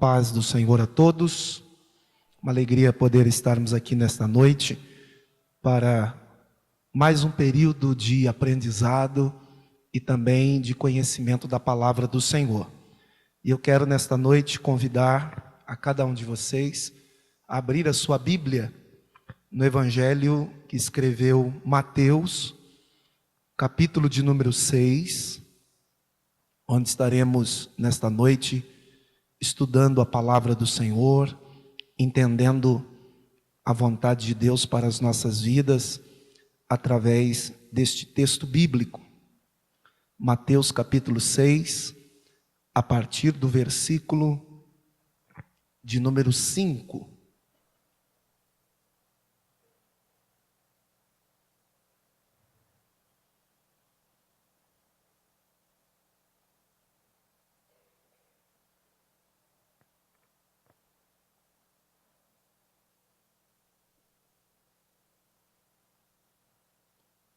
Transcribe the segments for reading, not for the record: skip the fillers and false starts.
paz do Senhor a todos. Uma alegria poder estarmos aqui nesta noite para mais um período de aprendizado e também de conhecimento da palavra do Senhor. E eu quero nesta noite convidar a cada um de vocês a abrir a sua Bíblia no Evangelho que escreveu Mateus, capítulo de número 6, onde estaremos nesta noite estudando a palavra do Senhor, entendendo a vontade de Deus para as nossas vidas através deste texto bíblico. Mateus capítulo 6, a partir do versículo de número 5.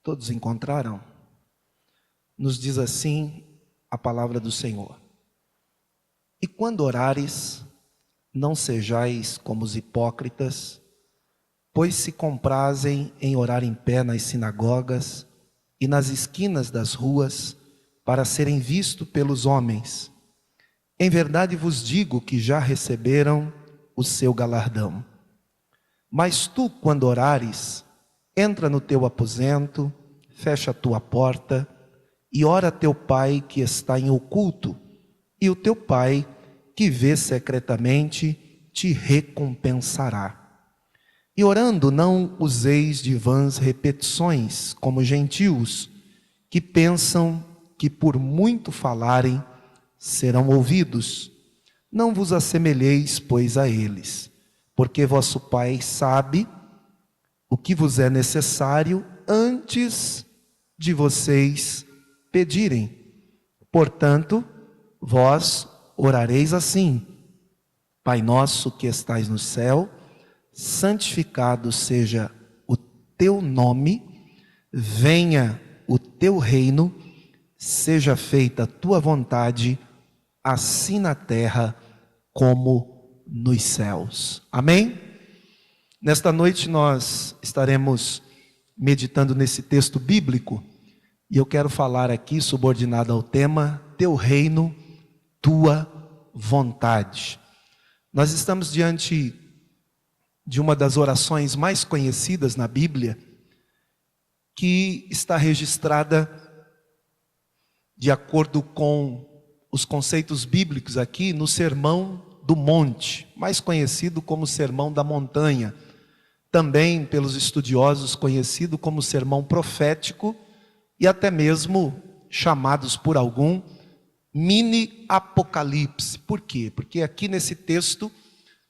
Todos encontraram? Nos diz assim a palavra do Senhor: E quando orares, não sejais como os hipócritas, pois se comprazem em orar em pé nas sinagogas e nas esquinas das ruas, para serem vistos pelos homens. Em verdade vos digo que já receberam o seu galardão. Mas tu, quando orares, entra no teu aposento, fecha a tua porta e ora a teu pai que está em oculto, e o teu pai que vê secretamente te recompensará. E orando não useis de vãs repetições, como gentios, que pensam que por muito falarem serão ouvidos. Não vos assemelheis, pois, a eles, porque vosso Pai sabe o que vos é necessário antes de vocês pedirem. Portanto, vós orareis assim: Pai nosso que estais no céu, santificado seja o teu nome, venha o teu reino, seja feita a tua vontade, assim na terra como nos céus. Amém? Nesta noite nós estaremos meditando nesse texto bíblico e eu quero falar aqui subordinado ao tema Teu reino, tua vontade. Nós estamos diante de uma das orações mais conhecidas na Bíblia, que está registrada de acordo com os conceitos bíblicos aqui no Sermão do Monte, mais conhecido como Sermão da Montanha, também pelos estudiosos conhecido como sermão profético e até mesmo chamados por algum mini apocalipse. Por quê? Porque aqui nesse texto,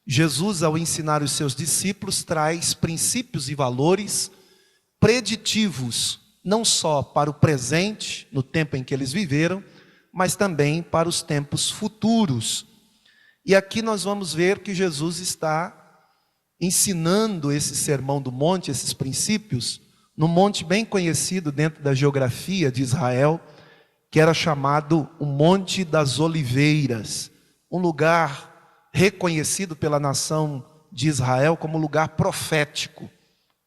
Jesus, ao ensinar os seus discípulos, traz princípios e valores preditivos, não só para o presente, no tempo em que eles viveram, mas também para os tempos futuros. E aqui nós vamos ver que Jesus está ensinando esse sermão do monte, esses princípios, num monte bem conhecido dentro da geografia de Israel, que era chamado o Monte das Oliveiras, um lugar reconhecido pela nação de Israel como lugar profético,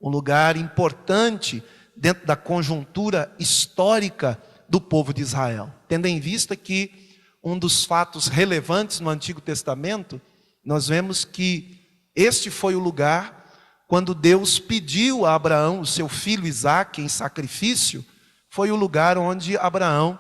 um lugar importante dentro da conjuntura histórica do povo de Israel, tendo em vista que um dos fatos relevantes no Antigo Testamento, nós vemos que este foi o lugar quando Deus pediu a Abraão o seu filho Isaque em sacrifício. Foi o lugar onde Abraão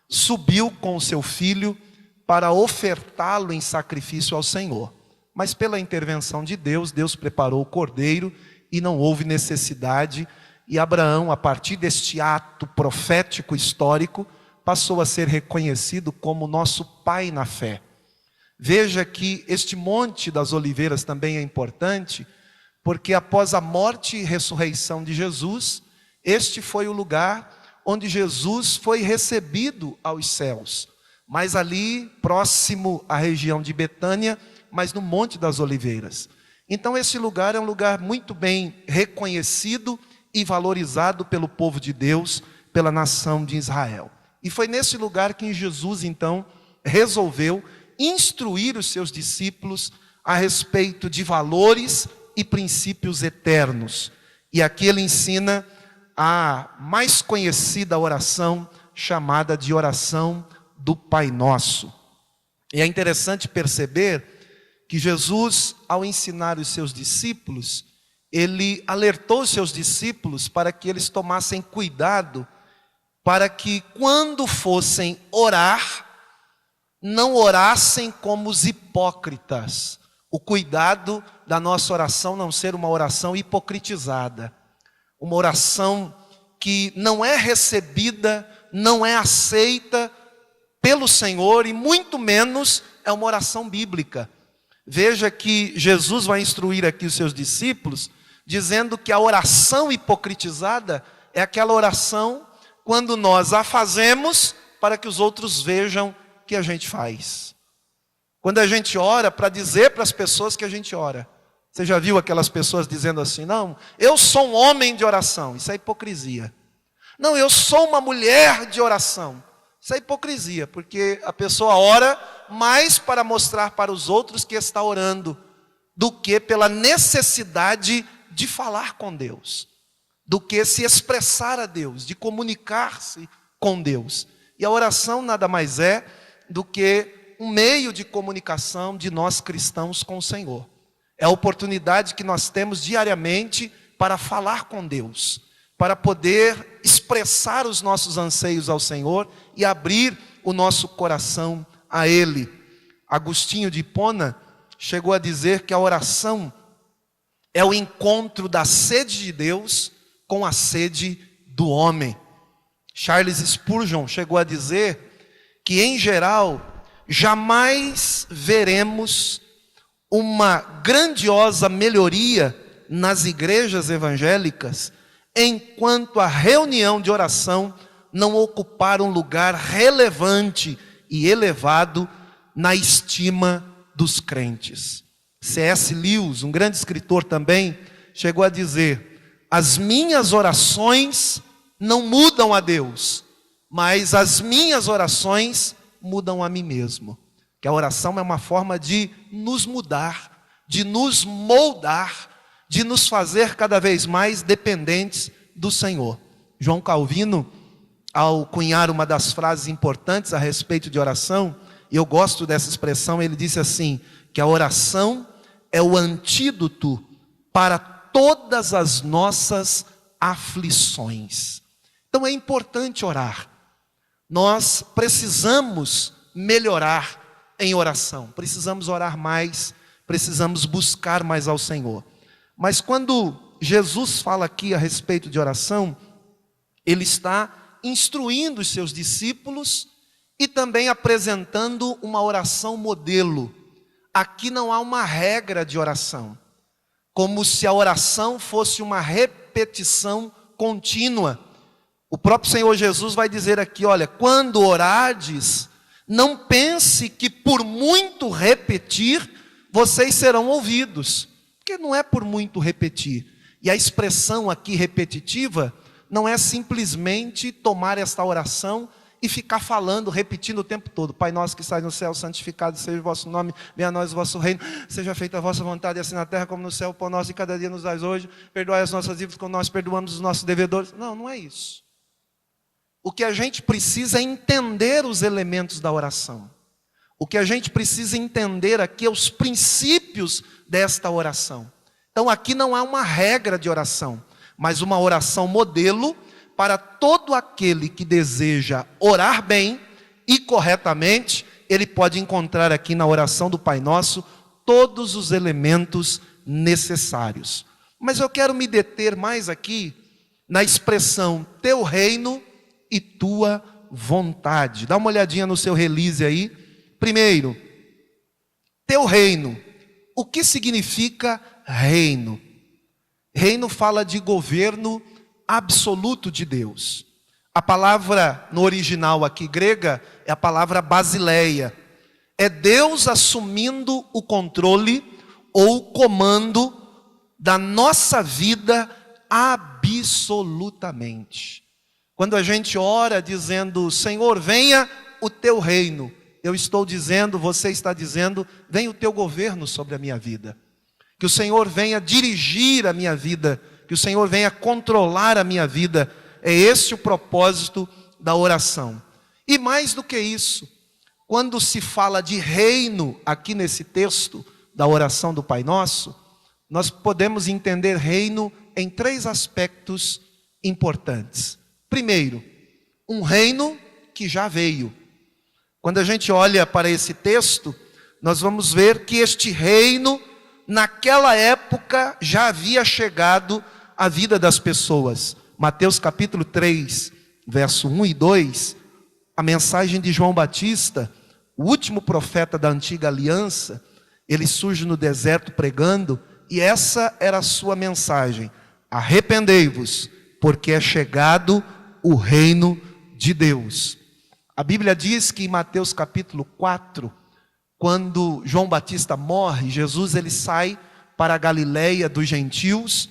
subiu com o seu filho para ofertá-lo em sacrifício ao Senhor. Mas pela intervenção de Deus, Deus preparou o cordeiro e não houve necessidade. E Abraão, a partir deste ato profético histórico, passou a ser reconhecido como nosso pai na fé. Veja que este Monte das Oliveiras também é importante, porque após a morte e ressurreição de Jesus, este foi o lugar onde Jesus foi recebido aos céus. Mas ali, próximo à região de Betânia, mas no Monte das Oliveiras. Então esse lugar é um lugar muito bem reconhecido e valorizado pelo povo de Deus, pela nação de Israel. E foi nesse lugar que Jesus então resolveu instruir os seus discípulos a respeito de valores e princípios eternos. E aqui ele ensina a mais conhecida oração, chamada de oração do Pai Nosso. E é interessante perceber que Jesus, ao ensinar os seus discípulos, ele alertou os seus discípulos para que eles tomassem cuidado, para que quando fossem orar, não orassem como os hipócritas. O cuidado da nossa oração não ser uma oração hipocritizada, uma oração que não é recebida, não é aceita pelo Senhor e muito menos é uma oração bíblica. Veja que Jesus vai instruir aqui os seus discípulos, dizendo que a oração hipocritizada é aquela oração quando nós a fazemos para que os outros vejam que a gente faz. Quando a gente ora para dizer para as pessoas que a gente ora. Você já viu aquelas pessoas dizendo assim, não, eu sou um homem de oração, isso é hipocrisia. Não, eu sou uma mulher de oração, isso é hipocrisia, porque a pessoa ora mais para mostrar para os outros que está orando, do que pela necessidade de falar com Deus, do que se expressar a Deus, de comunicar-se com Deus. E a oração nada mais é do que um meio de comunicação de nós cristãos com o Senhor. É a oportunidade que nós temos diariamente para falar com Deus, para poder expressar os nossos anseios ao Senhor e abrir o nosso coração a Ele. Agostinho de Hipona chegou a dizer que a oração é o encontro da sede de Deus com a sede do homem. Charles Spurgeon chegou a dizer que, em geral, jamais veremos uma grandiosa melhoria nas igrejas evangélicas enquanto a reunião de oração não ocupar um lugar relevante e elevado na estima dos crentes. C.S. Lewis, um grande escritor também, chegou a dizer: as minhas orações não mudam a Deus, mas as minhas orações mudam a mim mesmo. Que a oração é uma forma de nos mudar, de nos moldar, de nos fazer cada vez mais dependentes do Senhor. João Calvino, ao cunhar uma das frases importantes a respeito de oração, e eu gosto dessa expressão, ele disse assim, que a oração é o antídoto para todas as nossas aflições. Então é importante orar. Nós precisamos melhorar em oração, precisamos orar mais, precisamos buscar mais ao Senhor. Mas quando Jesus fala aqui a respeito de oração, Ele está instruindo os seus discípulos e também apresentando uma oração modelo. Aqui não há uma regra de oração, como se a oração fosse uma repetição contínua. O próprio Senhor Jesus vai dizer aqui, olha, quando orardes, não pense que por muito repetir, vocês serão ouvidos. Porque não é por muito repetir. E a expressão aqui repetitiva não é simplesmente tomar esta oração e ficar falando, repetindo o tempo todo. Pai nosso que estás no céu, santificado seja o vosso nome, venha a nós o vosso reino, seja feita a vossa vontade, assim na terra como no céu. O pão nosso de cada dia nos dai hoje, perdoai as nossas dívidas como nós perdoamos os nossos devedores. Não, não é isso. O que a gente precisa é entender os elementos da oração. O que a gente precisa entender aqui é os princípios desta oração. Então aqui não há uma regra de oração, mas uma oração modelo para todo aquele que deseja orar bem e corretamente. Ele pode encontrar aqui na oração do Pai Nosso todos os elementos necessários. Mas eu quero me deter mais aqui na expressão teu reino e tua vontade. Dá uma olhadinha no seu release aí. Primeiro, teu reino. O que significa reino? Reino fala de governo absoluto de Deus. A palavra no original aqui grega é a palavra basileia. É Deus assumindo o controle ou o comando da nossa vida absolutamente. Quando a gente ora dizendo, Senhor, venha o teu reino, eu estou dizendo, você está dizendo, venha o teu governo sobre a minha vida. Que o Senhor venha dirigir a minha vida, que o Senhor venha controlar a minha vida. É esse o propósito da oração. E mais do que isso, quando se fala de reino aqui nesse texto da oração do Pai Nosso, nós podemos entender reino em 3 aspectos importantes. Primeiro, um reino que já veio. Quando a gente olha para esse texto, nós vamos ver que este reino, naquela época, já havia chegado à vida das pessoas. Mateus capítulo 3, verso 1 e 2, a mensagem de João Batista, o último profeta da antiga aliança, ele surge no deserto pregando, e essa era a sua mensagem: arrependei-vos, porque é chegado o reino de Deus. A Bíblia diz que em Mateus capítulo 4, quando João Batista morre, Jesus ele sai para a Galileia dos gentios,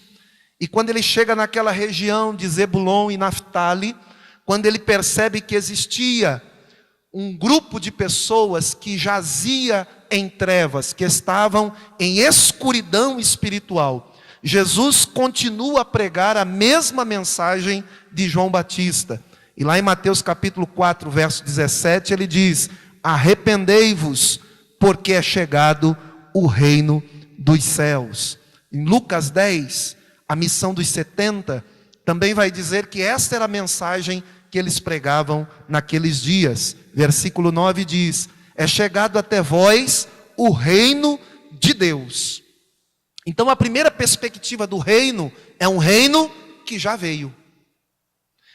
e quando ele chega naquela região de Zebulon e Naftali, quando ele percebe que existia um grupo de pessoas que jazia em trevas, que estavam em escuridão espiritual, Jesus continua a pregar a mesma mensagem de João Batista. E lá em Mateus capítulo 4, verso 17, ele diz: arrependei-vos, porque é chegado o reino dos céus. Em Lucas 10, a missão dos 70, também vai dizer que esta era a mensagem que eles pregavam naqueles dias. Versículo 9 diz: é chegado até vós o reino de Deus. Então a primeira perspectiva do reino é um reino que já veio.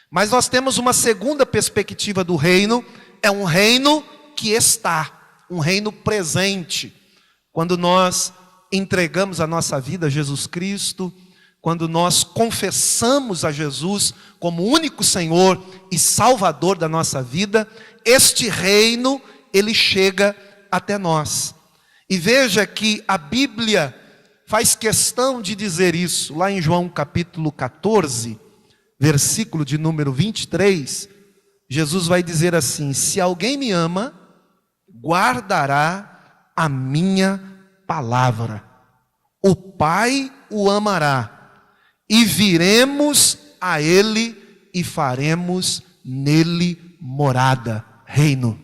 Mas nós temos uma segunda perspectiva do reino, é um reino que está, um reino presente. Quando nós entregamos a nossa vida a Jesus Cristo, quando nós confessamos a Jesus como único Senhor e Salvador da nossa vida, este reino, ele chega até nós. E veja que a Bíblia faz questão de dizer isso, lá em João capítulo 14, versículo de número 23, Jesus vai dizer assim: se alguém me ama, guardará a minha palavra. O Pai o amará, e viremos a ele e faremos nele morada, reino.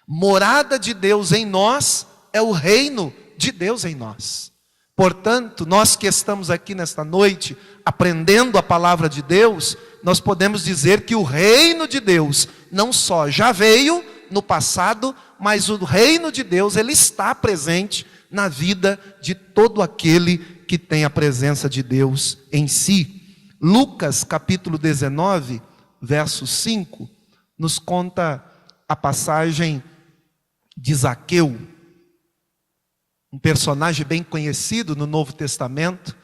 Morada de Deus em nós é o reino de Deus em nós. Portanto, nós que estamos aqui nesta noite, aprendendo a palavra de Deus, nós podemos dizer que o reino de Deus não só já veio no passado, mas o reino de Deus, ele está presente na vida de todo aquele que tem a presença de Deus em si. Lucas capítulo 19, verso 5, nos conta a passagem de Zaqueu, um personagem bem conhecido no Novo Testamento.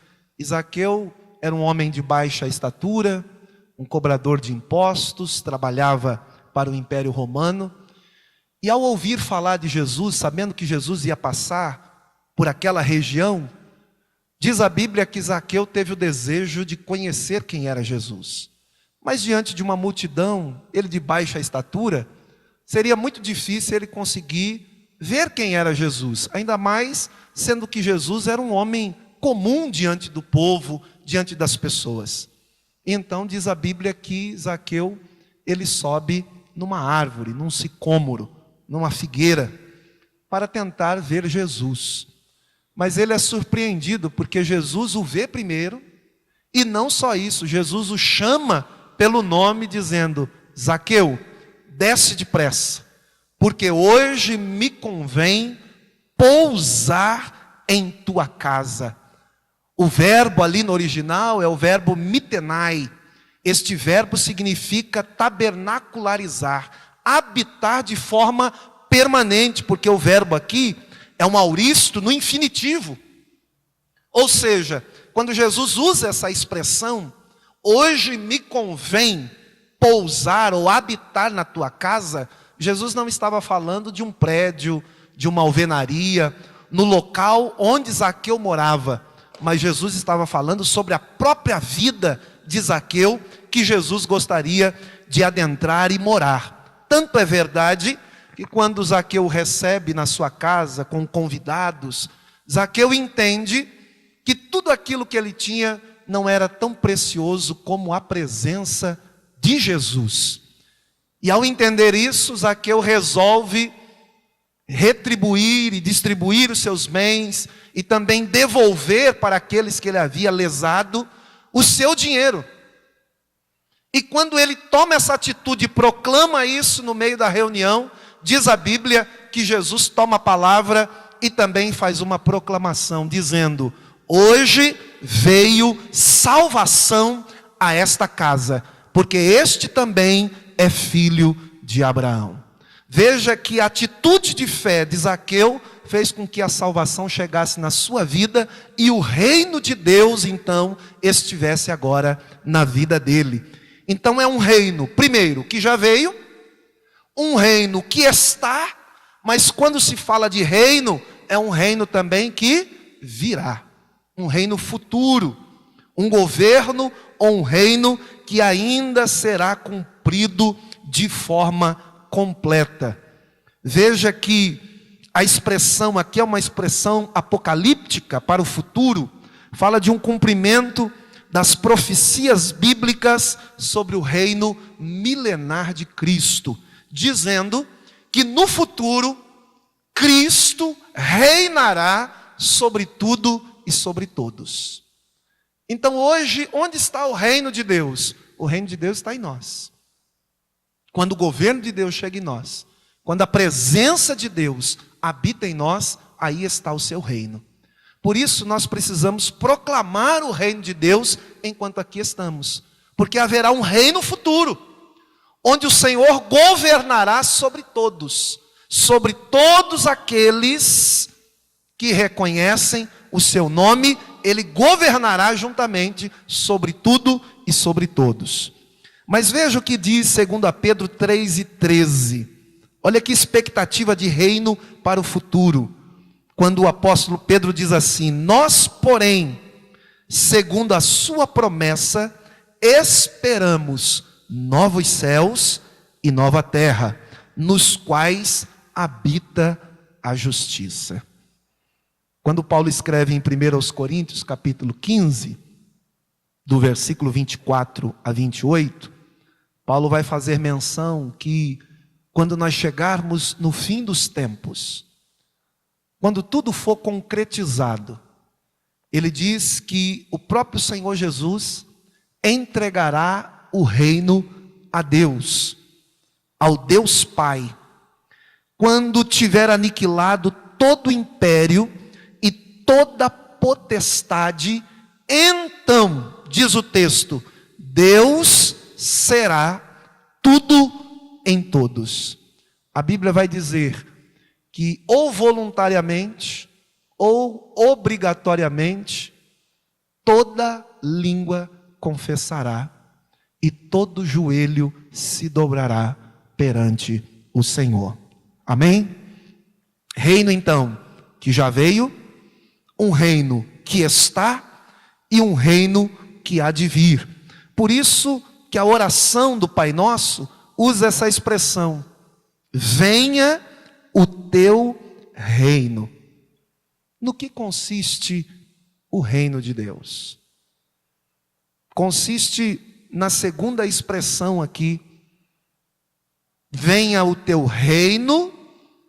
Zaqueu era um homem de baixa estatura, um cobrador de impostos, trabalhava para o Império Romano, e ao ouvir falar de Jesus, sabendo que Jesus ia passar por aquela região, diz a Bíblia que Zaqueu teve o desejo de conhecer quem era Jesus. Mas diante de uma multidão, ele de baixa estatura, seria muito difícil ele conseguir ver quem era Jesus, ainda mais sendo que Jesus era um homem comum diante do povo, diante das pessoas. Então diz a Bíblia que Zaqueu, ele sobe numa árvore, num sicômoro, numa figueira, para tentar ver Jesus. Mas ele é surpreendido, porque Jesus o vê primeiro, e não só isso, Jesus o chama pelo nome, dizendo: Zaqueu, desce depressa, porque hoje me convém pousar em tua casa. O verbo ali no original é o verbo mitenai. Este verbo significa tabernacularizar, habitar de forma permanente, porque o verbo aqui é um auristo no infinitivo. Ou seja, quando Jesus usa essa expressão, hoje me convém pousar ou habitar na tua casa, Jesus não estava falando de um prédio, de uma alvenaria, no local onde Zaqueu morava, mas Jesus estava falando sobre a própria vida de Zaqueu, que Jesus gostaria de adentrar e morar. Tanto é verdade que quando Zaqueu recebe na sua casa com convidados, Zaqueu entende que tudo aquilo que ele tinha não era tão precioso como a presença de Jesus. E ao entender isso, Zaqueu resolve retribuir e distribuir os seus bens e também devolver para aqueles que ele havia lesado o seu dinheiro. E quando ele toma essa atitude e proclama isso no meio da reunião, diz a Bíblia que Jesus toma a palavra e também faz uma proclamação dizendo: hoje veio salvação a esta casa, porque este também é filho de Abraão. Veja que a atitude de fé de Zaqueu fez com que a salvação chegasse na sua vida e o reino de Deus então estivesse agora na vida dele. Então é um reino, primeiro, que já veio, um reino que está, mas quando se fala de reino, é um reino também que virá, um reino futuro, um governo ou um reino que ainda será cumprido de forma completa. Veja que a expressão aqui é uma expressão apocalíptica para o futuro, fala de um cumprimento das profecias bíblicas sobre o reino milenar de Cristo, dizendo que no futuro Cristo reinará sobre tudo e sobre todos. Então hoje, onde está o reino de Deus? O reino de Deus está em nós. Quando o governo de Deus chega em nós, quando a presença de Deus habita em nós, aí está o seu reino. Por isso nós precisamos proclamar o reino de Deus enquanto aqui estamos, porque haverá um reino futuro, onde o Senhor governará sobre todos aqueles que reconhecem o seu nome, ele governará juntamente sobre tudo e sobre todos. Mas veja o que diz 2 Pedro 3:13, olha que expectativa de reino para o futuro. Quando o apóstolo Pedro diz assim: nós, porém, segundo a sua promessa, esperamos novos céus e nova terra, nos quais habita a justiça. Quando Paulo escreve em 1 Coríntios, capítulo 15, do versículo 24 a 28, Paulo vai fazer menção que quando nós chegarmos no fim dos tempos, quando tudo for concretizado, ele diz que o próprio Senhor Jesus entregará o reino a Deus, ao Deus Pai, quando tiver aniquilado todo o império e toda potestade, então, diz o texto, Deus será tudo em todos. A Bíblia vai dizer que ou voluntariamente ou obrigatoriamente toda língua confessará e todo joelho se dobrará perante o Senhor. Amém? Reino então que já veio, um reino que está e um reino que há de vir. Por isso que a oração do Pai Nosso usa essa expressão: venha o teu reino. No que consiste o reino de Deus? Consiste na segunda expressão aqui: venha o teu reino,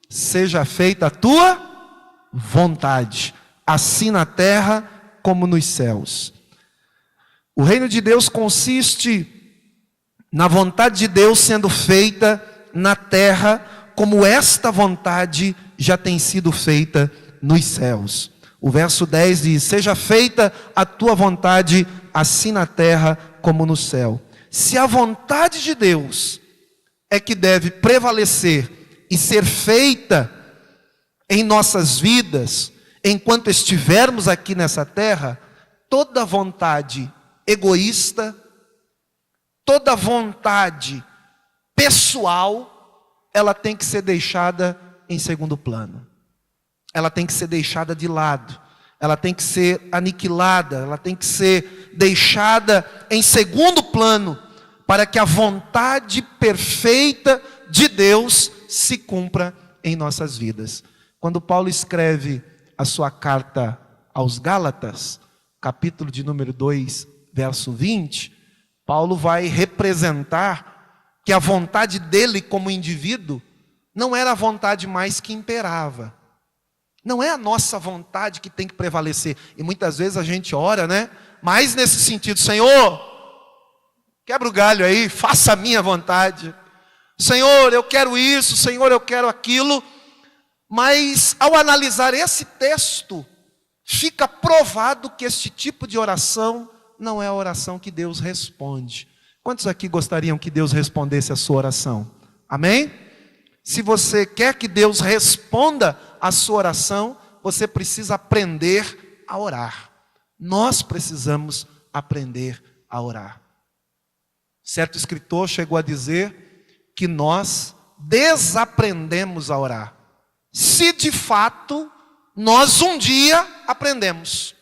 seja feita a tua vontade, assim na terra como nos céus. O reino de Deus consiste na vontade de Deus sendo feita na terra, como esta vontade já tem sido feita nos céus. O verso 10 diz: seja feita a tua vontade, assim na terra como no céu. Se a vontade de Deus é que deve prevalecer e ser feita em nossas vidas, enquanto estivermos aqui nessa terra, toda vontade egoísta, toda vontade pessoal, ela tem que ser deixada em segundo plano. Ela tem que ser deixada de lado. Ela tem que ser aniquilada. Ela tem que ser deixada em segundo plano, para que a vontade perfeita de Deus se cumpra em nossas vidas. Quando Paulo escreve a sua carta aos Gálatas, capítulo de número 2, verso 20, Paulo vai representar que a vontade dele como indivíduo não era a vontade mais que imperava. Não é a nossa vontade que tem que prevalecer. E muitas vezes a gente ora, né? Mas nesse sentido, Senhor, quebra o galho aí, faça a minha vontade. Senhor, eu quero isso, Senhor, eu quero aquilo. Mas ao analisar esse texto, fica provado que este tipo de oração não é a oração que Deus responde. Quantos aqui gostariam que Deus respondesse a sua oração? Amém? Se você quer que Deus responda a sua oração, você precisa aprender a orar. Nós precisamos aprender a orar. Certo escritor chegou a dizer que nós desaprendemos a orar, se de fato nós um dia aprendemos.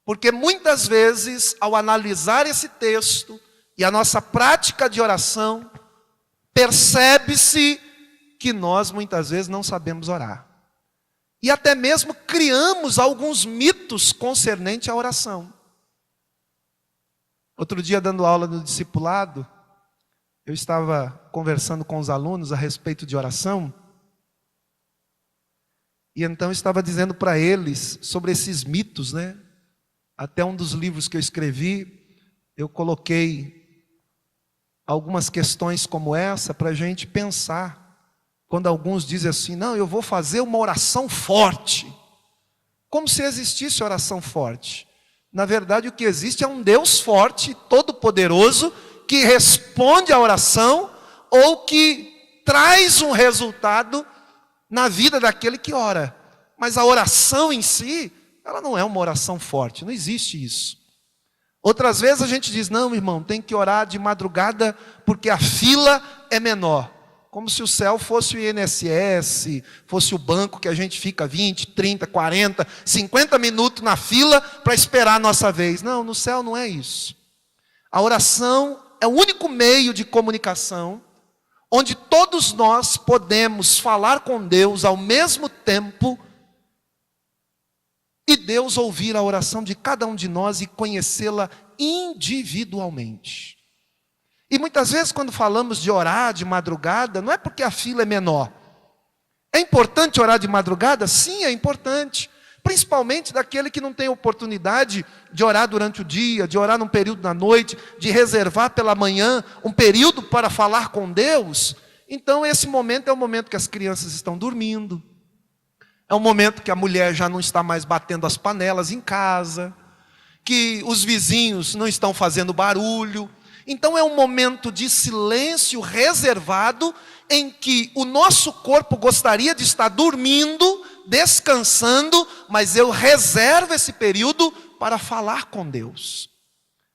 Porque muitas vezes, ao analisar esse texto e a nossa prática de oração, percebe-se que nós muitas vezes não sabemos orar. E até mesmo criamos alguns mitos concernentes à oração. Outro dia, dando aula no discipulado, eu estava conversando com os alunos a respeito de oração. E então eu estava dizendo para eles sobre esses mitos, né? Até um dos livros que eu escrevi, eu coloquei algumas questões como essa para a gente pensar. Quando alguns dizem assim, não, eu vou fazer uma oração forte. Como se existisse oração forte. Na verdade, o que existe é um Deus forte, todo-poderoso, que responde à oração ou que traz um resultado na vida daquele que ora. Mas a oração em si, ela não é uma oração forte, não existe isso. Outras vezes a gente diz, não, irmão, tem que orar de madrugada porque a fila é menor. Como se o céu fosse o INSS, fosse o banco que a gente fica 20, 30, 40, 50 minutos na fila para esperar a nossa vez. Não, no céu não é isso. A oração é o único meio de comunicação onde todos nós podemos falar com Deus ao mesmo tempo e Deus ouvir a oração de cada um de nós e conhecê-la individualmente. E muitas vezes quando falamos de orar de madrugada, não é porque a fila é menor. É importante orar de madrugada? Sim, é importante. Principalmente daquele que não tem oportunidade de orar durante o dia, de orar num período da noite, de reservar pela manhã um período para falar com Deus. Então esse momento é o momento que as crianças estão dormindo. É um momento que a mulher já não está mais batendo as panelas em casa, que os vizinhos não estão fazendo barulho. Então é um momento de silêncio reservado, em que o nosso corpo gostaria de estar dormindo, descansando, mas eu reservo esse período para falar com Deus,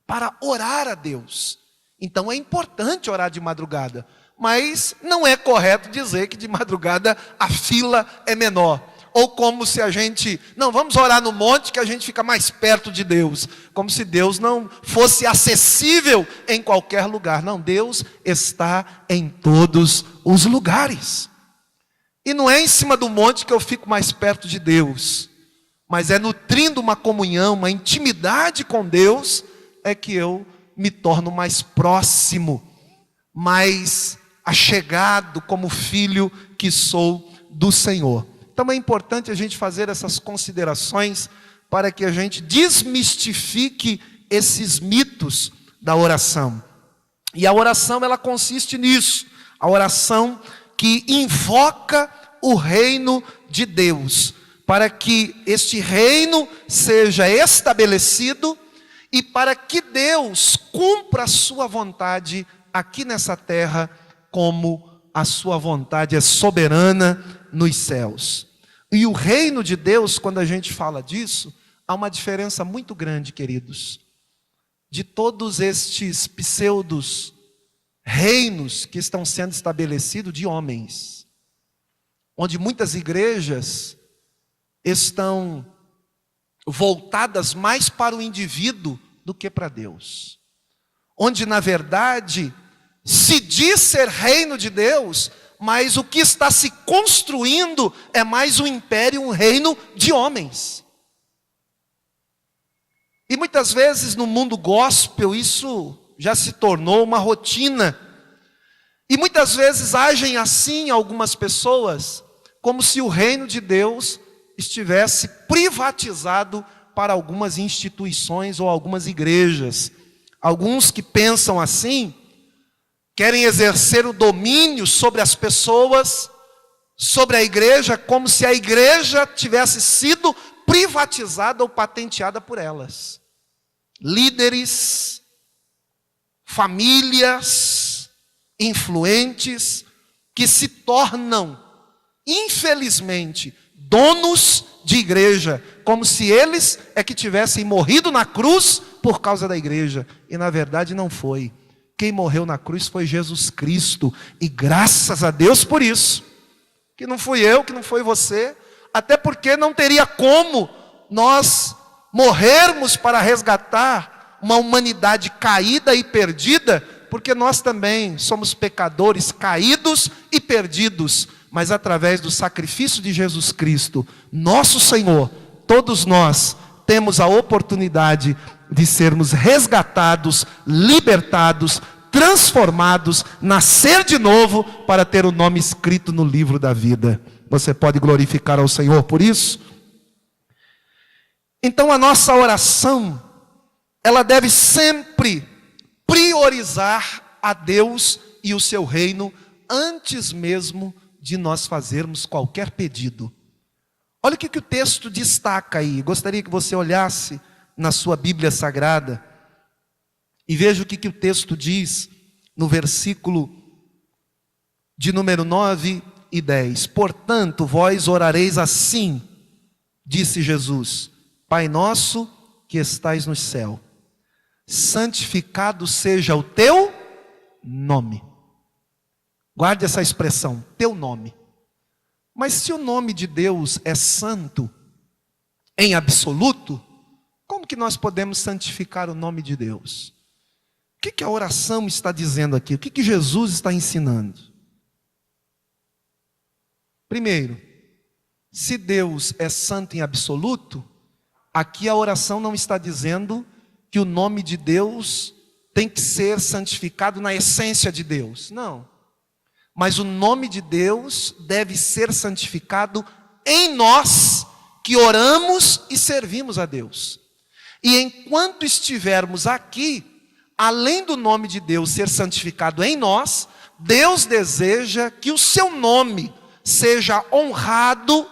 para orar a Deus. Então é importante orar de madrugada, mas não é correto dizer que de madrugada a fila é menor. Ou como se a gente, não, vamos orar no monte que a gente fica mais perto de Deus. Como se Deus não fosse acessível em qualquer lugar. Não, Deus está em todos os lugares. E não é em cima do monte que eu fico mais perto de Deus. Mas é nutrindo uma comunhão, uma intimidade com Deus, é que eu me torno mais próximo, mais achegado como filho que sou do Senhor. Então é importante a gente fazer essas considerações para que a gente desmistifique esses mitos da oração. E a oração, ela consiste nisso. A oração que invoca o reino de Deus, para que este reino seja estabelecido e para que Deus cumpra a sua vontade aqui nessa terra, como a sua vontade é soberana nos céus. E o reino de Deus, quando a gente fala disso, há uma diferença muito grande, queridos, de todos estes pseudos reinos que estão sendo estabelecidos de homens, onde muitas igrejas estão voltadas mais para o indivíduo do que para Deus, onde na verdade se diz ser reino de Deus, mas o que está se construindo é mais um império, um reino de homens. E muitas vezes no mundo gospel isso já se tornou uma rotina. E muitas vezes agem assim algumas pessoas, como se o reino de Deus estivesse privatizado para algumas instituições ou algumas igrejas. Alguns que pensam assim, querem exercer o domínio sobre as pessoas, sobre a igreja, como se a igreja tivesse sido privatizada ou patenteada por elas. Líderes, famílias, influentes, que se tornam, infelizmente, donos de igreja, como se eles é que tivessem morrido na cruz por causa da igreja. E na verdade não foi. Quem morreu na cruz foi Jesus Cristo. E graças a Deus por isso. Que não fui eu, que não foi você. Até porque não teria como nós morrermos para resgatar uma humanidade caída e perdida, porque nós também somos pecadores caídos e perdidos. Mas através do sacrifício de Jesus Cristo, nosso Senhor, todos nós temos a oportunidade de sermos resgatados, libertados, transformados, nascer de novo para ter o nome escrito no livro da vida. Você pode glorificar ao Senhor por isso? Então a nossa oração, ela deve sempre priorizar a Deus e o seu reino antes mesmo de nós fazermos qualquer pedido. Olha o que o texto destaca aí. Gostaria que você olhasse na sua Bíblia Sagrada e veja o que o texto diz no versículo de número 9 e 10. Portanto, vós orareis assim, disse Jesus: Pai nosso que estais no céu, santificado seja o teu nome. Guarde essa expressão, teu nome. Mas se o nome de Deus é santo, em absoluto, como que nós podemos santificar o nome de Deus? O que a oração está dizendo aqui? O que Jesus está ensinando? Primeiro, se Deus é santo em absoluto, aqui a oração não está dizendo que o nome de Deus tem que ser santificado na essência de Deus. Não. Mas o nome de Deus deve ser santificado em nós, que oramos e servimos a Deus. E enquanto estivermos aqui, além do nome de Deus ser santificado em nós, Deus deseja que o seu nome seja honrado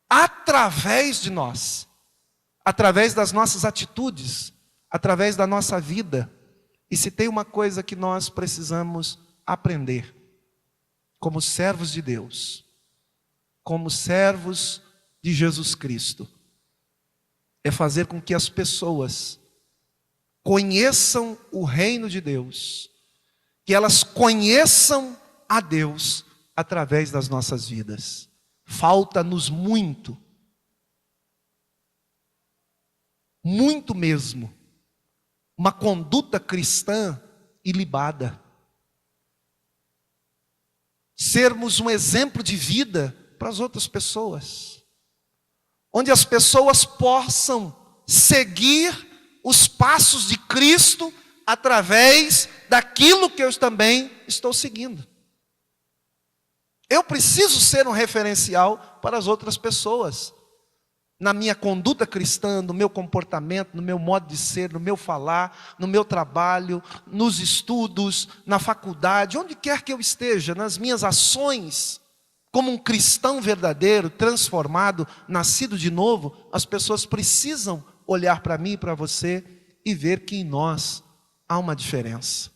através de nós, através das nossas atitudes, através da nossa vida. E se tem uma coisa que nós precisamos aprender, como servos de Deus, como servos de Jesus Cristo, é fazer com que as pessoas conheçam o reino de Deus, que elas conheçam a Deus através das nossas vidas. Falta-nos muito, muito mesmo, uma conduta cristã ilibada. Sermos um exemplo de vida para as outras pessoas, onde as pessoas possam seguir os passos de Cristo através daquilo que eu também estou seguindo. Eu preciso ser um referencial para as outras pessoas, na minha conduta cristã, no meu comportamento, no meu modo de ser, no meu falar, no meu trabalho, nos estudos, na faculdade, onde quer que eu esteja, nas minhas ações, como um cristão verdadeiro, transformado, nascido de novo, as pessoas precisam olhar para mim e para você e ver que em nós há uma diferença,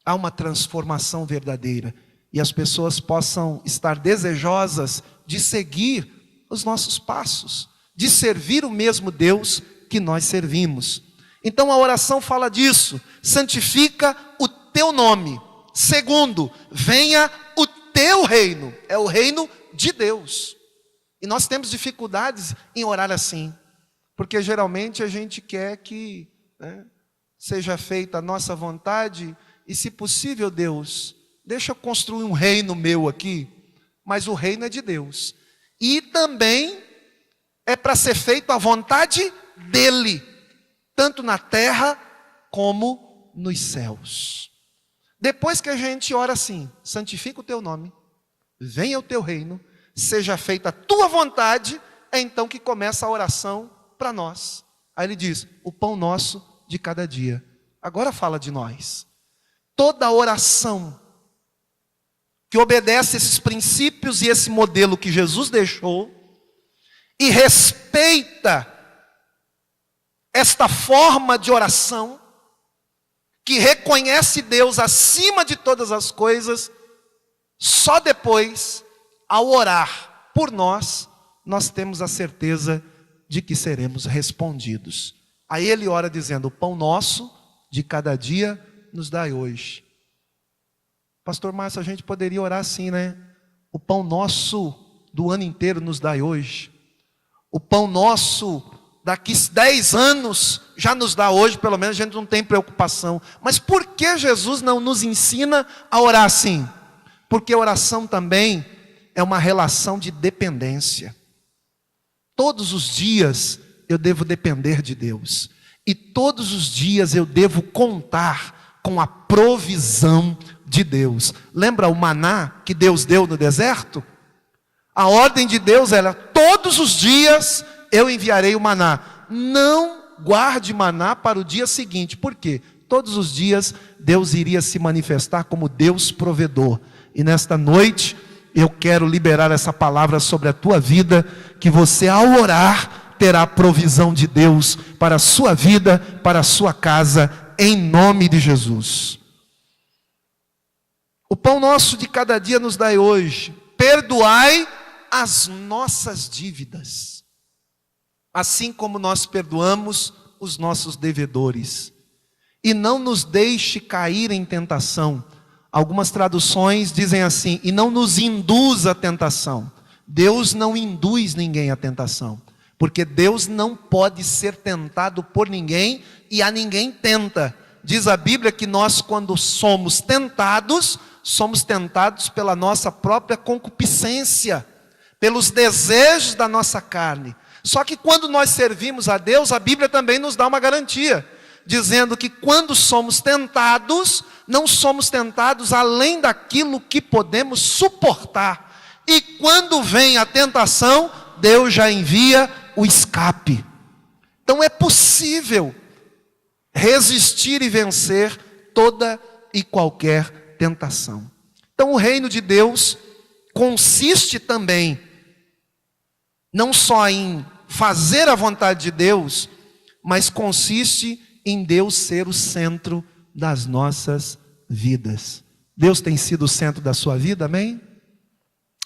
há uma transformação verdadeira, e as pessoas possam estar desejosas de seguir os nossos passos, de servir o mesmo Deus que nós servimos. Então a oração fala disso: santifica o teu nome. Segundo, venha o teu reino, é o reino de Deus. E nós temos dificuldades em orar assim, porque geralmente a gente quer que seja feita a nossa vontade, e se possível, Deus, deixa eu construir um reino meu aqui, mas o reino é de Deus. E também é para ser feito a vontade dEle, tanto na terra como nos céus. Depois que a gente ora assim, santifica o teu nome, venha o teu reino, seja feita a tua vontade, é então que começa a oração para nós. Aí ele diz, o pão nosso de cada dia. Agora fala de nós. Toda oração que obedece esses princípios e esse modelo que Jesus deixou, e respeita esta forma de oração, que reconhece Deus acima de todas as coisas, só depois, ao orar por nós, nós temos a certeza de que seremos respondidos. Aí ele ora dizendo, o pão nosso de cada dia nos dai hoje. Pastor Márcio, a gente poderia orar assim, né? O pão nosso do ano inteiro nos dai hoje. O pão nosso daqui 10 anos já nos dá hoje, pelo menos a gente não tem preocupação. Mas por que Jesus não nos ensina a orar assim? Porque oração também é uma relação de dependência. Todos os dias eu devo depender de Deus. E todos os dias eu devo contar com a provisão de Deus. Lembra o maná que Deus deu no deserto? A ordem de Deus era, todos os dias eu enviarei o maná. Não guarde maná para o dia seguinte. Por quê? Todos os dias Deus iria se manifestar como Deus provedor. E nesta noite eu quero liberar essa palavra sobre a tua vida, que você ao orar terá a provisão de Deus para a sua vida, para a sua casa, em nome de Jesus. O pão nosso de cada dia nos dai hoje. Perdoai as nossas dívidas, assim como nós perdoamos os nossos devedores. E não nos deixe cair em tentação. Algumas traduções dizem assim, e não nos induza à tentação. Deus não induz ninguém à tentação, porque Deus não pode ser tentado por ninguém, e a ninguém tenta. Diz a Bíblia que nós, quando somos tentados pela nossa própria concupiscência, pelos desejos da nossa carne. Só que quando nós servimos a Deus, a Bíblia também nos dá uma garantia, dizendo que quando somos tentados, não somos tentados além daquilo que podemos suportar. E quando vem a tentação, Deus já envia o escape. Então é possível resistir e vencer toda e qualquer tentação. Então o reino de Deus consiste também não só em fazer a vontade de Deus, mas consiste em Deus ser o centro das nossas vidas. Deus tem sido o centro da sua vida, amém?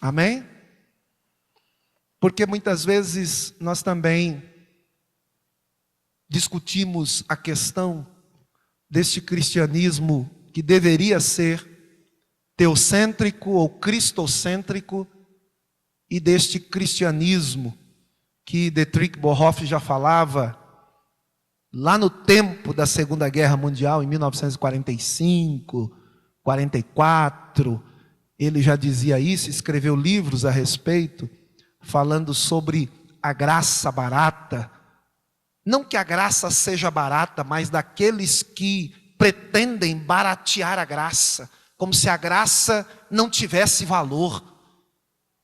Amém? Porque muitas vezes nós também discutimos a questão deste cristianismo que deveria ser teocêntrico ou cristocêntrico, e deste cristianismo que Dietrich Bonhoeffer já falava lá no tempo da Segunda Guerra Mundial, em 1945, 44, ele já dizia isso, escreveu livros a respeito, falando sobre a graça barata. Não que a graça seja barata, mas daqueles que pretendem baratear a graça, como se a graça não tivesse valor,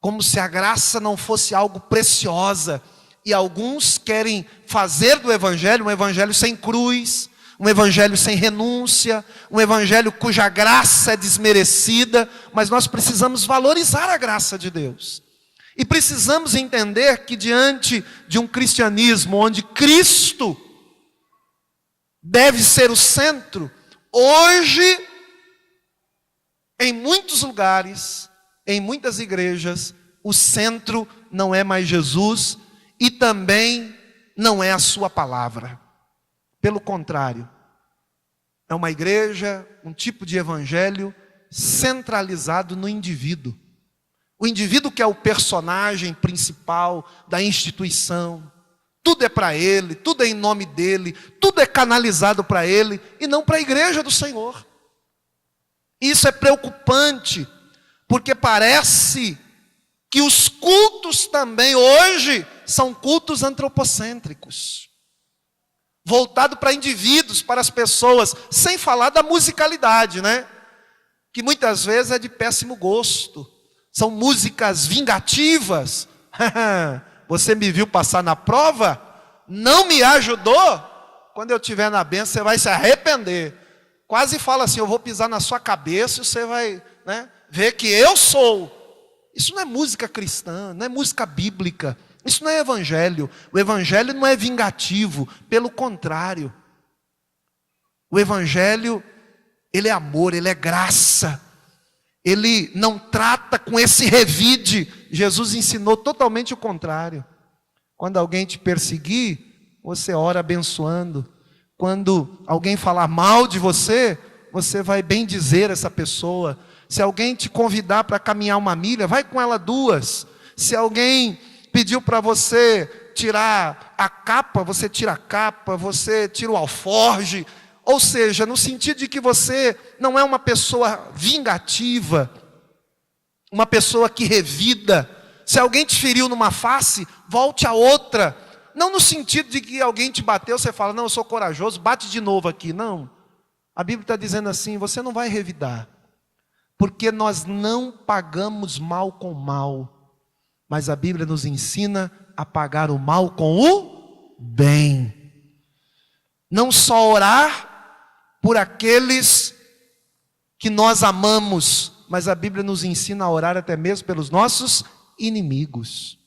como se a graça não fosse algo preciosa. E alguns querem fazer do evangelho um evangelho sem cruz, um evangelho sem renúncia, um evangelho cuja graça é desmerecida. Mas nós precisamos valorizar a graça de Deus. E precisamos entender que diante de um cristianismo onde Cristo deve ser o centro, hoje, em muitos lugares, em muitas igrejas, o centro não é mais Jesus e também não é a sua palavra. Pelo contrário, é uma igreja, um tipo de evangelho centralizado no indivíduo. O indivíduo que é o personagem principal da instituição. Tudo é para ele, tudo é em nome dele, tudo é canalizado para ele e não para a igreja do Senhor. Isso é preocupante, porque parece que os cultos também hoje são cultos antropocêntricos, voltado para indivíduos, para as pessoas, sem falar da musicalidade, né? Que muitas vezes é de péssimo gosto. São músicas vingativas. Você me viu passar na prova? Não me ajudou? Quando eu estiver na bênção, você vai se arrepender. Quase fala assim, eu vou pisar na sua cabeça e você vai, né, ver que eu sou. Isso não é música cristã, não é música bíblica. Isso não é evangelho. O evangelho não é vingativo, pelo contrário. O evangelho, ele é amor, ele é graça. Ele não trata com esse revide. Jesus ensinou totalmente o contrário. Quando alguém te perseguir, você ora abençoando. Quando alguém falar mal de você, você vai bem dizer essa pessoa. Se alguém te convidar para caminhar 1 milha, vai com ela 2. Se alguém pediu para você tirar a capa, você tira a capa, você tira o alforge. Ou seja, no sentido de que você não é uma pessoa vingativa, uma pessoa que revida. Se alguém te feriu numa face, volte a outra. Não no sentido de que alguém te bateu, você fala, não, eu sou corajoso, bate de novo aqui. Não. A Bíblia está dizendo assim, você não vai revidar. Porque nós não pagamos mal com mal. Mas a Bíblia nos ensina a pagar o mal com o bem. Não só orar por aqueles que nós amamos, mas a Bíblia nos ensina a orar até mesmo pelos nossos inimigos.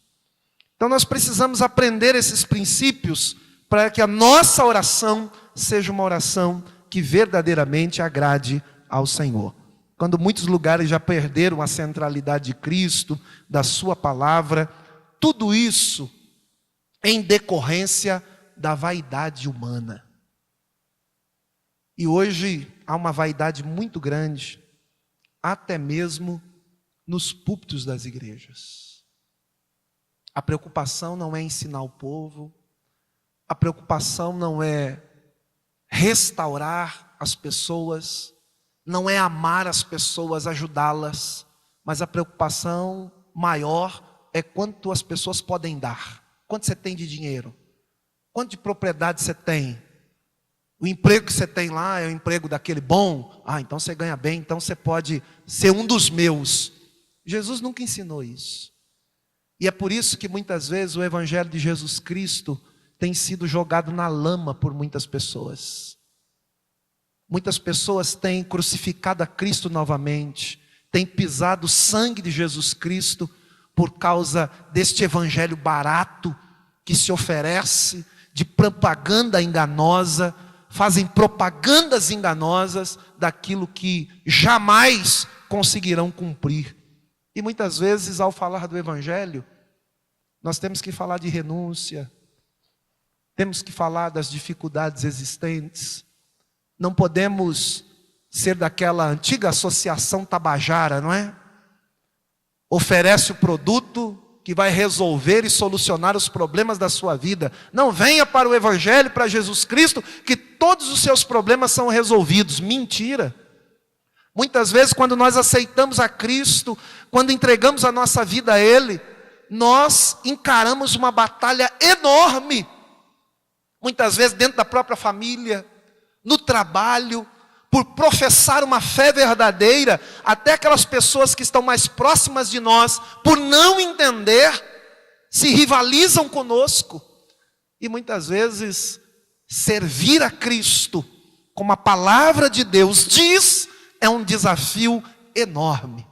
Então nós precisamos aprender esses princípios para que a nossa oração seja uma oração que verdadeiramente agrade ao Senhor. Quando muitos lugares já perderam a centralidade de Cristo, da sua palavra, tudo isso em decorrência da vaidade humana. E hoje há uma vaidade muito grande, até mesmo nos púlpitos das igrejas. A preocupação não é ensinar o povo, a preocupação não é restaurar as pessoas, não é amar as pessoas, ajudá-las, mas a preocupação maior é quanto as pessoas podem dar, quanto você tem de dinheiro, quanto de propriedade você tem. O emprego que você tem lá é o emprego daquele bom? Ah, então você ganha bem, então você pode ser um dos meus. Jesus nunca ensinou isso. E é por isso que muitas vezes o Evangelho de Jesus Cristo tem sido jogado na lama por muitas pessoas. Muitas pessoas têm crucificado a Cristo novamente, têm pisado o sangue de Jesus Cristo por causa deste Evangelho barato que se oferece, de propaganda enganosa, fazem propagandas enganosas daquilo que jamais conseguirão cumprir. E muitas vezes, ao falar do Evangelho, nós temos que falar de renúncia, temos que falar das dificuldades existentes. Não podemos ser daquela antiga associação tabajara, não é? Oferece o produto que vai resolver e solucionar os problemas da sua vida. Não venha para o Evangelho, para Jesus Cristo, que todos os seus problemas são resolvidos. Mentira. Muitas vezes, quando nós aceitamos a Cristo, quando entregamos a nossa vida a Ele, nós encaramos uma batalha enorme. Muitas vezes dentro da própria família, no trabalho, por professar uma fé verdadeira, até aquelas pessoas que estão mais próximas de nós, por não entender, se rivalizam conosco. E muitas vezes, servir a Cristo, como a palavra de Deus diz, é um desafio enorme.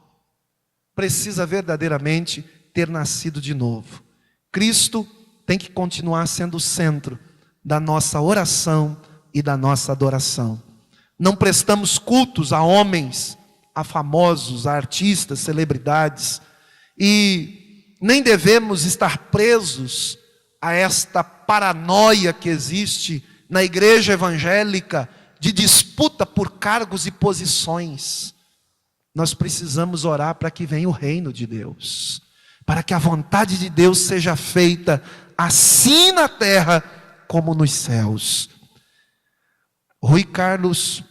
Precisa verdadeiramente ter nascido de novo. Cristo tem que continuar sendo o centro da nossa oração e da nossa adoração. Não prestamos cultos a homens, a famosos, a artistas, celebridades, e nem devemos estar presos a esta paranoia que existe na igreja evangélica de disputa por cargos e posições. Nós precisamos orar para que venha o reino de Deus, para que a vontade de Deus seja feita assim na terra como nos céus. Rui Carlos,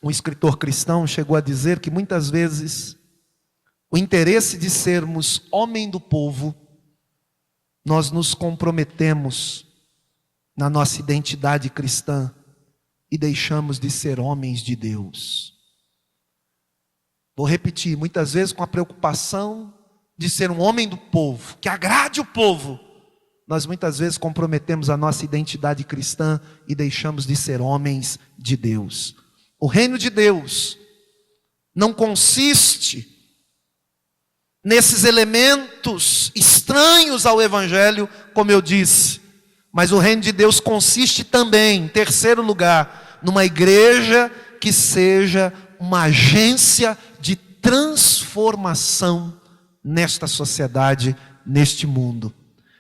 Um escritor cristão chegou a dizer que muitas vezes o interesse de sermos homem do povo, nós nos comprometemos na nossa identidade cristã e deixamos de ser homens de Deus. Vou repetir, muitas vezes com a preocupação de ser um homem do povo, que agrade o povo, nós muitas vezes comprometemos a nossa identidade cristã e deixamos de ser homens de Deus. O reino de Deus não consiste nesses elementos estranhos ao Evangelho, como eu disse, mas o reino de Deus consiste também, em terceiro lugar, numa igreja que seja uma agência de transformação nesta sociedade, neste mundo.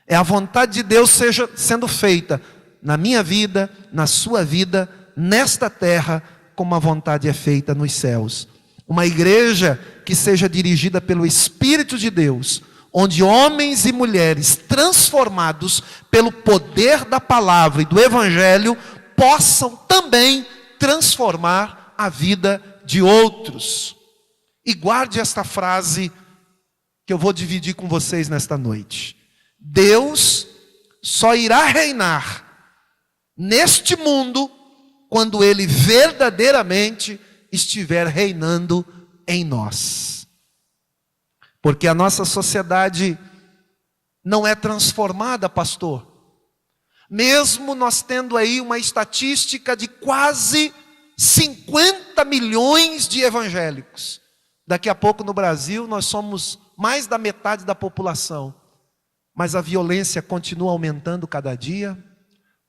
É a vontade de Deus seja sendo feita na minha vida, na sua vida, nesta terra, como a vontade é feita nos céus. Uma igreja que seja dirigida pelo Espírito de Deus, onde homens e mulheres transformados pelo poder da palavra e do Evangelho possam também transformar a vida de outros. E guarde esta frase que eu vou dividir com vocês nesta noite. Deus só irá reinar neste mundo quando Ele verdadeiramente estiver reinando em nós. Porque a nossa sociedade não é transformada, pastor. Mesmo nós tendo aí uma estatística de quase 50 milhões de evangélicos. Daqui a pouco no Brasil nós somos mais da metade da população. Mas a violência continua aumentando cada dia.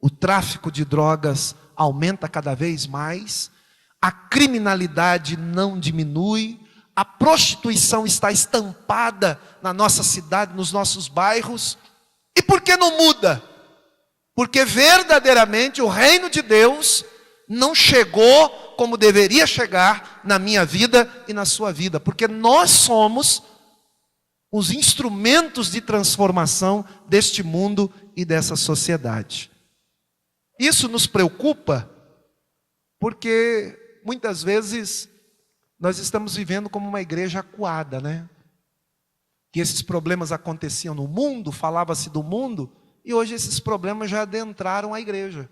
O tráfico de drogas aumenta cada vez mais. A criminalidade não diminui. A prostituição está estampada na nossa cidade, nos nossos bairros. E por que não muda? Porque verdadeiramente o reino de Deus não chegou como deveria chegar na minha vida e na sua vida. Porque nós somos os instrumentos de transformação deste mundo e dessa sociedade. Isso nos preocupa porque muitas vezes nós estamos vivendo como uma igreja acuada, né? Que esses problemas aconteciam no mundo, falava-se do mundo, e hoje esses problemas já adentraram a igreja.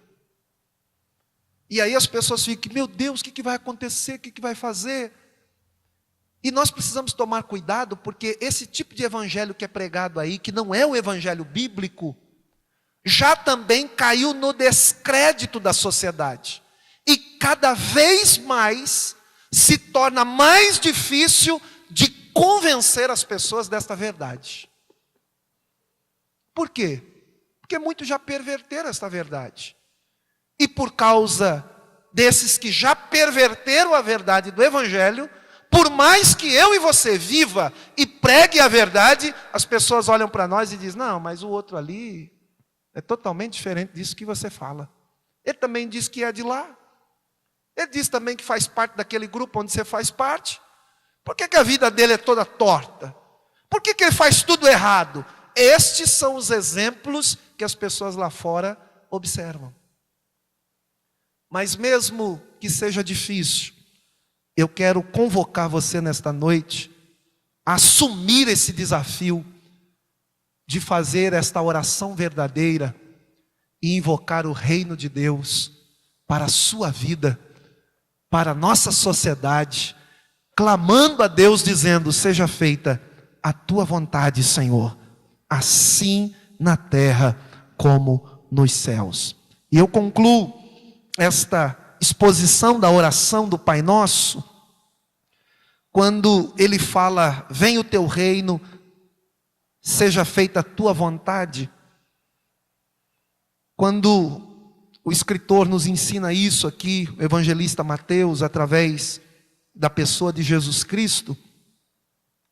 E aí as pessoas ficam, meu Deus, o que vai acontecer? O que vai fazer? E nós precisamos tomar cuidado, porque esse tipo de evangelho que é pregado aí, que não é o evangelho bíblico, já também caiu no descrédito da sociedade. E cada vez mais se torna mais difícil de convencer as pessoas desta verdade. Por quê? Porque muitos já perverteram esta verdade. E por causa desses que já perverteram a verdade do evangelho, por mais que eu e você viva e pregue a verdade, as pessoas olham para nós e dizem, não, mas o outro ali é totalmente diferente disso que você fala. Ele também diz que é de lá. Ele diz também que faz parte daquele grupo onde você faz parte. Por que a vida dele é toda torta? Por que ele faz tudo errado? Estes são os exemplos que as pessoas lá fora observam. Mas mesmo que seja difícil, eu quero convocar você nesta noite a assumir esse desafio de fazer esta oração verdadeira e invocar o reino de Deus para a sua vida, para a nossa sociedade, clamando a Deus dizendo, seja feita a tua vontade, Senhor, assim na terra como nos céus. E eu concluo esta exposição da oração do Pai Nosso, quando ele fala, venha o teu reino, seja feita a tua vontade. Quando o escritor nos ensina isso aqui, o evangelista Mateus, através da pessoa de Jesus Cristo,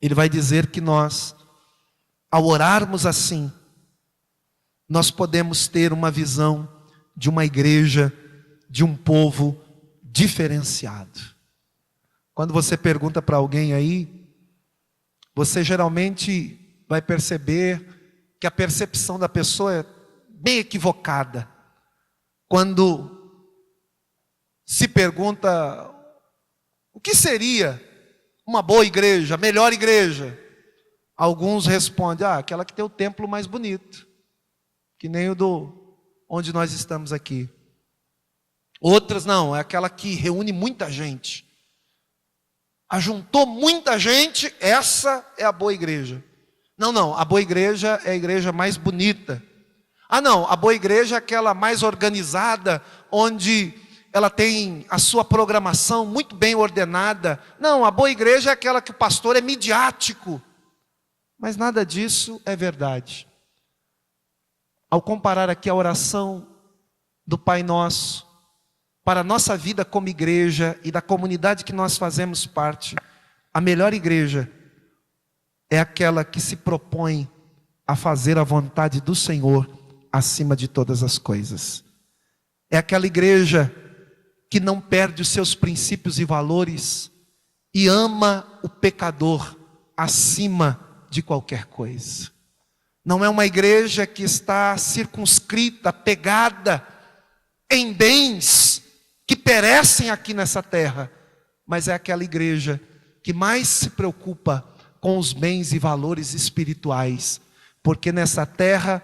ele vai dizer que nós, ao orarmos assim, nós podemos ter uma visão de uma igreja, de um povo diferenciado. Quando você pergunta para alguém aí, você geralmente vai perceber que a percepção da pessoa é bem equivocada. Quando se pergunta que seria uma boa igreja, a melhor igreja? Alguns respondem, aquela que tem o templo mais bonito, que nem o do onde nós estamos aqui. Outras não, é aquela que reúne muita gente. Ajuntou muita gente, essa é a boa igreja. Não, a boa igreja é a igreja mais bonita. Não, a boa igreja é aquela mais organizada, onde ela tem a sua programação muito bem ordenada. Não, a boa igreja é aquela que o pastor é midiático. Mas nada disso é verdade. Ao comparar aqui a oração do Pai Nosso, para a nossa vida como igreja e da comunidade que nós fazemos parte, a melhor igreja é aquela que se propõe a fazer a vontade do Senhor acima de todas as coisas. É aquela igreja que não perde os seus princípios e valores e ama o pecador acima de qualquer coisa. Não é uma igreja que está circunscrita, pegada em bens que perecem aqui nessa terra, mas é aquela igreja que mais se preocupa com os bens e valores espirituais, porque nessa terra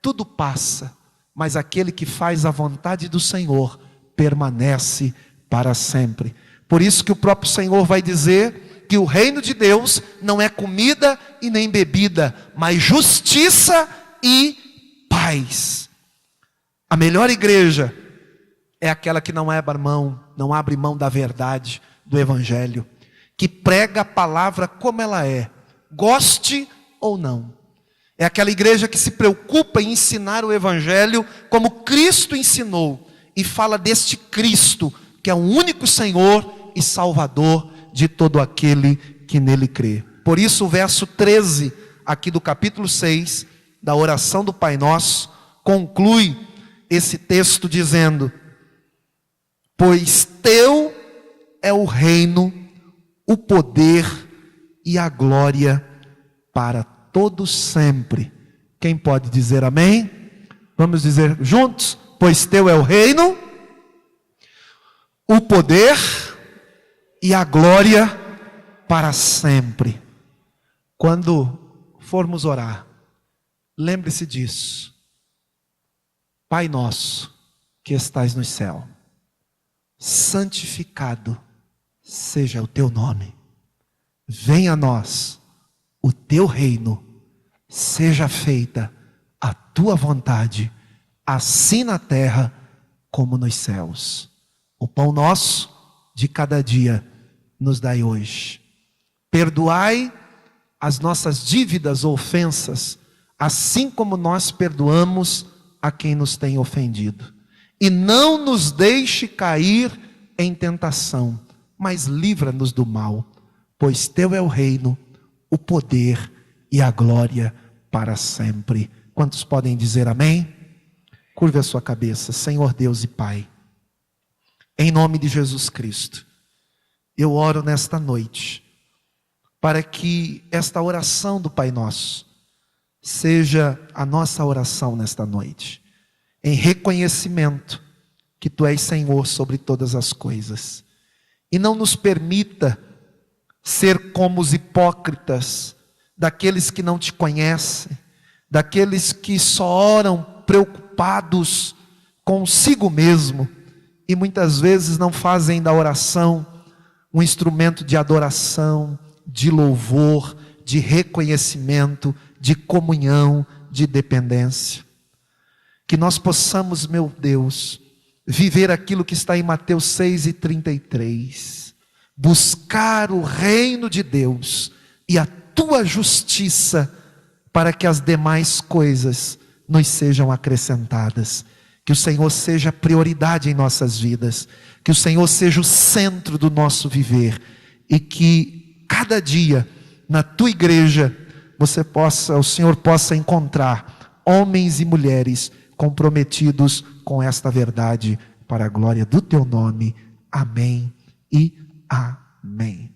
tudo passa, mas aquele que faz a vontade do Senhor permanece para sempre. Por isso que o próprio Senhor vai dizer que o reino de Deus não é comida e nem bebida, mas justiça e paz. A melhor igreja é aquela que não abre mão da verdade do Evangelho, que prega a palavra como ela é, goste ou não. É aquela igreja que se preocupa em ensinar o Evangelho como Cristo ensinou, e fala deste Cristo, que é o único Senhor e Salvador de todo aquele que nele crê. Por isso o verso 13, aqui do capítulo 6, da oração do Pai Nosso, conclui esse texto dizendo: pois teu é o reino, o poder e a glória para todos sempre. Quem pode dizer amém? Vamos dizer juntos: pois teu é o reino, o poder e a glória para sempre. Quando formos orar, lembre-se disso. Pai nosso que estais no céu, santificado seja o teu nome. Venha a nós o teu reino, seja feita a tua vontade, assim na terra como nos céus. O pão nosso de cada dia nos dai hoje. Perdoai as nossas dívidas ou ofensas, assim como nós perdoamos a quem nos tem ofendido. E não nos deixe cair em tentação, mas livra-nos do mal, pois teu é o reino, o poder e a glória para sempre. Quantos podem dizer amém? Curve a sua cabeça. Senhor Deus e Pai, em nome de Jesus Cristo, eu oro nesta noite, para que esta oração do Pai Nosso seja a nossa oração nesta noite, em reconhecimento que Tu és Senhor sobre todas as coisas. E não nos permita ser como os hipócritas, daqueles que não Te conhecem, daqueles que só oram preocupados consigo mesmo, e muitas vezes não fazem da oração um instrumento de adoração, de louvor, de reconhecimento, de comunhão, de dependência. Que nós possamos, meu Deus, viver aquilo que está em Mateus 6:33. Buscar o reino de Deus e a Tua justiça, para que as demais coisas nos sejam acrescentadas. Que o Senhor seja prioridade em nossas vidas, que o Senhor seja o centro do nosso viver, e que cada dia na Tua igreja o Senhor possa encontrar homens e mulheres comprometidos com esta verdade, para a glória do Teu nome. Amém e amém.